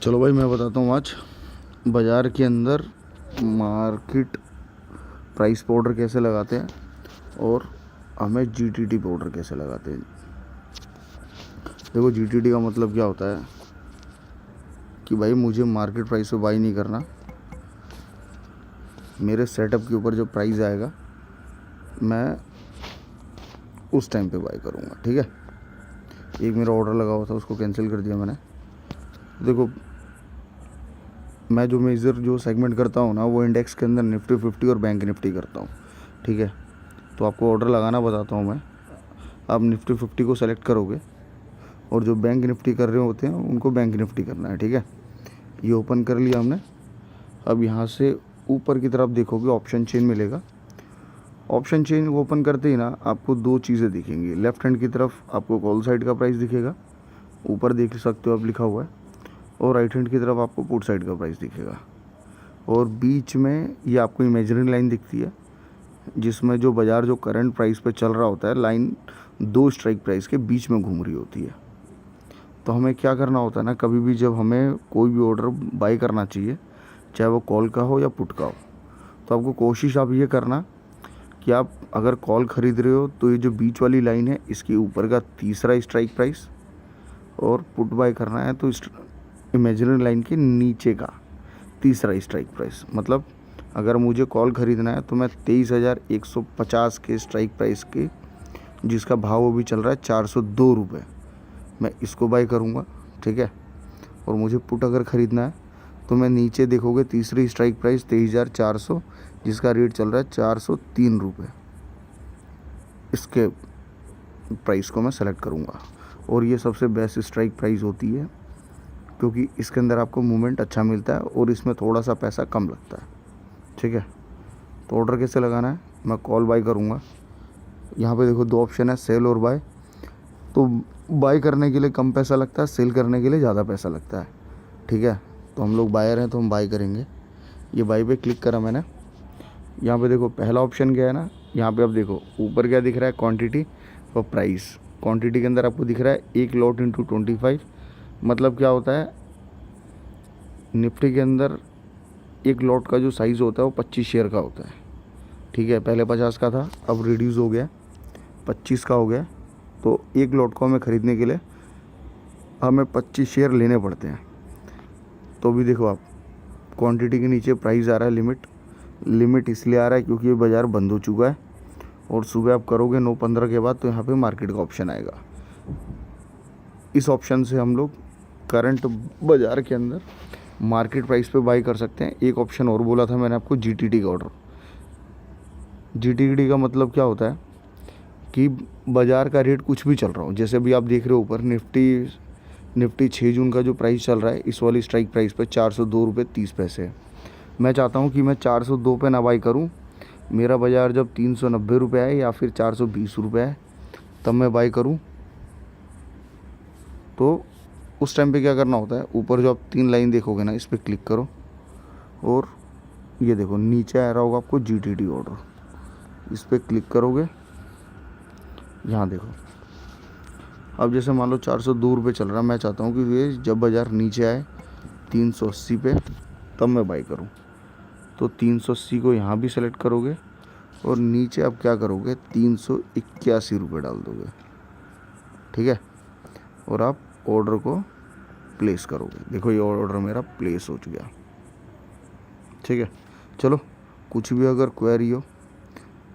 चलो भाई, मैं बताता हूँ आज बाज़ार के अंदर मार्केट प्राइस पे ऑर्डर कैसे लगाते हैं और हमें जीटीटी पे ऑर्डर कैसे लगाते हैं। देखो, जीटीटी का मतलब क्या होता है कि भाई मुझे मार्केट प्राइस पे बाई नहीं करना। मेरे सेटअप के ऊपर जो प्राइस आएगा मैं उस टाइम पे बाई करूँगा। ठीक है, एक मेरा ऑर्डर लगा हुआ था, उसको कैंसिल कर दिया मैंने। देखो, मैं जो सेगमेंट करता हूँ ना, वो इंडेक्स के अंदर निफ्टी 50 और बैंक निफ्टी करता हूँ। ठीक है, तो आपको ऑर्डर लगाना बताता हूँ मैं। आप निफ्टी 50 को सेलेक्ट करोगे और जो बैंक निफ्टी कर रहे होते हैं उनको बैंक निफ्टी करना है। ठीक है, ये ओपन कर लिया हमने। अब यहाँ से ऊपर की तरफ देखोगे ऑप्शन चेन मिलेगा। ऑप्शन चेन को ओपन करते ही ना आपको दो चीज़ें दिखेंगी। लेफ्ट हैंड की तरफ आपको कॉल साइड का प्राइस दिखेगा, ऊपर देख सकते हो आप लिखा हुआ है, और राइट हैंड की तरफ आपको पुट साइड का प्राइस दिखेगा। और बीच में ये आपको इमेजिनरी लाइन दिखती है, जिसमें जो बाज़ार जो करंट प्राइस पे चल रहा होता है, लाइन दो स्ट्राइक प्राइस के बीच में घूम रही होती है। तो हमें क्या करना होता है ना, कभी भी जब हमें कोई भी ऑर्डर बाई करना चाहिए, चाहे वो कॉल का हो या पुट का हो, तो आपको कोशिश आप ये करना कि आप अगर कॉल ख़रीद रहे हो तो ये जो बीच वाली लाइन है इसके ऊपर का तीसरा स्ट्राइक प्राइस, और पुट बाय करना है तो इमेजिनरी लाइन के नीचे का तीसरा स्ट्राइक प्राइस। मतलब अगर मुझे कॉल ख़रीदना है तो मैं 23,150 के स्ट्राइक प्राइस के, जिसका भाव अभी चल रहा है 402 रुपये, मैं इसको बाय करूँगा। ठीक है, और मुझे पुट अगर ख़रीदना है तो मैं नीचे देखोगे तीसरी स्ट्राइक प्राइस 23,400, जिसका रेट चल रहा है 403 रुपये, इसके प्राइस को मैं सेलेक्ट करूँगा। और ये सबसे बेस्ट स्ट्राइक प्राइस होती है, क्योंकि इसके अंदर आपको मूवमेंट अच्छा मिलता है और इसमें थोड़ा सा पैसा कम लगता है। ठीक है, तो ऑर्डर कैसे लगाना है, मैं कॉल बाय करूँगा। यहाँ पे देखो दो ऑप्शन है, सेल और बाय। तो बाय करने के लिए कम पैसा लगता है, सेल करने के लिए ज़्यादा पैसा लगता है। ठीक है, तो हम लोग बायर हैं तो हम बाय करेंगे। ये बाय पे क्लिक करा मैंने। यहाँ पे देखो पहला ऑप्शन क्या है ना, यहाँ पे आप देखो ऊपर क्या दिख रहा है, क्वांटिटी और प्राइस। क्वांटिटी के अंदर आपको दिख रहा है 1 लॉट इंटू 25। मतलब क्या होता है, निफ्टी के अंदर एक लॉट का जो साइज़ होता है वो 25 शेयर का होता है। ठीक है, पहले 50 का था, अब रिड्यूस हो गया, 25 का हो गया। तो एक लॉट को हमें ख़रीदने के लिए हमें 25 शेयर लेने पड़ते हैं। तो भी देखो आप, क्वांटिटी के नीचे प्राइस आ रहा है लिमिट इसलिए आ रहा है क्योंकि ये बाज़ार बंद हो चुका है, और सुबह आप करोगे 9:15 के बाद तो यहाँ पे मार्केट का ऑप्शन आएगा। इस ऑप्शन से हम लोग करंट बाज़ार के अंदर मार्केट प्राइस पे बाई कर सकते हैं। एक ऑप्शन और बोला था मैंने आपको, जीटीटी का ऑर्डर। जीटीटी का मतलब क्या होता है कि बाज़ार का रेट कुछ भी चल रहा हो, जैसे अभी आप देख रहे हो ऊपर निफ्टी 6 जून का जो प्राइस चल रहा है, इस वाली स्ट्राइक प्राइस पे 402 रुपये 30 पैसे है। मैं चाहता हूँ कि मैं 402 पे ना बाई करूँ, मेरा बाज़ार जब 390 रुपये है या फिर 420 रुपये है तब मैं बाई करूँ। तो उस टाइम पे क्या करना होता है, ऊपर जो आप 3 लाइन देखोगे ना, इस पर क्लिक करो और ये देखो नीचे आ रहा होगा आपको जीटीटी ऑर्डर, इस पर क्लिक करोगे। यहाँ देखो, अब जैसे मान लो 402 रुपये चल रहा है, मैं चाहता हूँ कि ये जब बाज़ार नीचे आए 380 पे तब मैं बाई करूँ। तो 380 को यहाँ भी सेलेक्ट करोगे और नीचे आप क्या करोगे, 381 रुपये डाल दोगे। ठीक है, और आप ऑर्डर को प्लेस करोगे। देखो ये ऑर्डर मेरा प्लेस हो गया। ठीक है, चलो कुछ भी अगर क्वेरी हो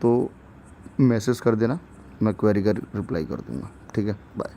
तो मैसेज कर देना, मैं क्वेरी का रिप्लाई कर दूँगा। ठीक है, बाय।